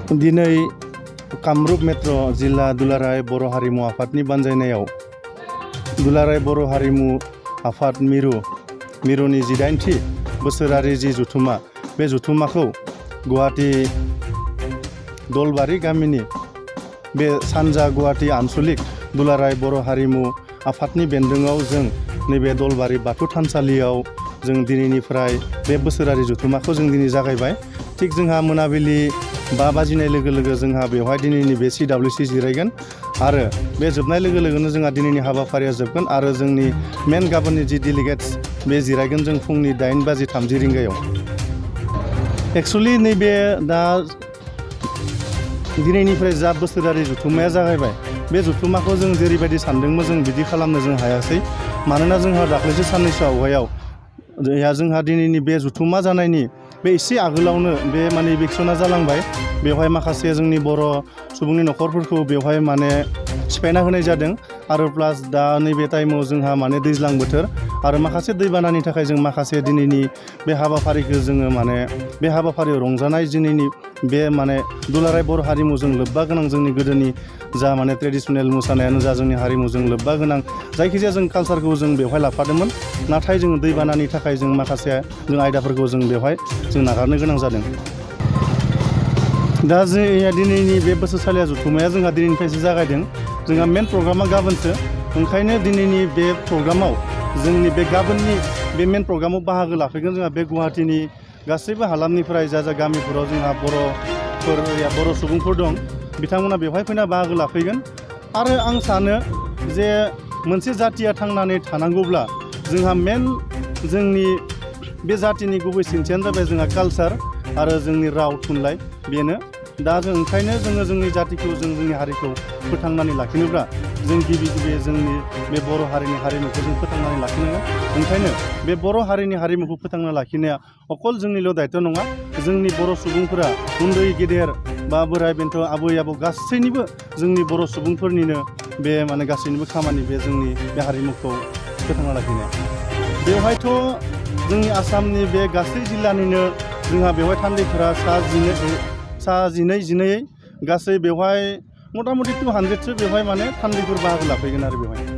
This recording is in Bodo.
दिनै कामरुप मेट्र' जिल्ला दुलाराय बर' हारिमु आफादनि बानजायनायाव दुलाराय बर' हारिमु आफाद मिरुनि 18थि बोसोरारि जि जुथुमा बे जुथुमाखौ गुवाहाटी दलबारि गामिनि बे सानजा गुवाहाटी आनसलिक दुलाराय बर' हारिमु आफादनि बेन्दोङाव जों नैबे दलबारि बाथौ थानसालियाव जों दिनैनिफ्राय बे बोसोरारि जुथुमाखौ जों दिनै जागायबाय। थिग जोंहा मोनाबिलि 5 बाजिनाय लोगो लोगो जोंहा बेवहाय दिनैनि बे CWC जिरायगोन आरो बे जोबनाय लोगो लोगोनो जोंहा दिनैनि हाबाफारिया जोबगोन आरो जोंनि मेन गाबोननि जि डेलिगेट्स बे जिरायगोन जों फुंनि 8:30 रिंगायाव। एक्सुवेलि नैबे दा दिनैनिफ्राय जा बोसोरारि जुथुमाया जागायबाय बे जुथुमाखौ जों जेरैबायदि सानदोंमोन जों बिदि खालामनो जों हायासै। मानोना जोंहा दाख्लैसो साननैसो आवगायाव जोंहा दिनैनि बे जुथुमा जानायनि बे एसे आगोलावनो बे माने इलेक्सना जालांबाय। बेवहाय माखासे जोंनि बर' सुबुंनि न'खरफोरखौ बेवहाय माने सिफायना होनाय जादों आरो प्लास दा नैबे टाइमाव जोंहा माने दैज्लां बोथोर आरो माखासे दैबानानि थाखाय जों माखासे दिनैनि बे हाबाफारिखौ जोङो माने बे हाबाफारियाव रंजानाय दिनैनि बे माने दुलाराय बर' हारिमुजों लोब्बा गोनां जोंनि गोदोनि जा माने ट्रेडिसनेल मोसानायानो जा जोंनि हारिमुजों लोब्बा गोनां जायखिजाया जों कालसारखौ जों बेवहाय लाफादोंमोन। नाथाय जों दैबानानि थाखाय जों माखासे जों आयदाफोरखौ जों बेवहाय जों नागारनो गोनां जादों। दा जोंनिया दिनैनि बे बोसोरसालिया जुथुमाया जोंहा दिनैनिफ्रायसो जागायदों। जोंहा मेन प्रग्रामा गाबोनसो। ओंखायनो दिनैनि बे प्रग्रामाव जोंनि बे गाबोननि बे मेन प्रग्रामाव बाहागो लाफैगोन जोंहा बे गुवाहाटीनि गासैबो हालामनिफ्राय जा गामिफोराव जोंहा बर' सुबुंफोर दं बिथांमोना बेवहाय फैना बाहागो लाफैगोन। आरो आं सानो जे मोनसे जातिया थांनानै थानांगौब्ला जोंहा मेन जोंनि बे जातिनि गुबै सिनस्रियानो जाबाय जोंहा कालसार आरो जोंनि राव थुनलाइ बेनो। दा जों ओंखायनो जोङो जोंनि जातिखौ जोंनि हारिखौ फोथांनानै लाखिनोब्ला जों गिबि जोंनि बे बर' हारिनि हारिमुखौ जों फोथांनानै लाखिनांगोन। ओंखायनो बे बर' हारिनि हारिमुखौ फोथांना लाखिनाया अकल जोंनिल' दायथ' नङा। जोंनि बर' सुबुंफोरा उन्दै गेदेर बा बोराइ बेन्थ' आबै आबौ गासैनिबो जोंनि बर' सुबुंफोरनिनो बे माने गासैनिबो खामानि बे जोंनि बे हारिमुखौ फोथांना लाखिनाया। बेवहायथ' जोंनि आसामनि बे गासै जिल्लानिनो जोंहा बेवहाय थान्दैफोरा सा 12 गासै बेवहाय मथा मथि 200सो बेवहाय माने थान्दैफोर बाहागो लाफैगोन आरो बेवहाय।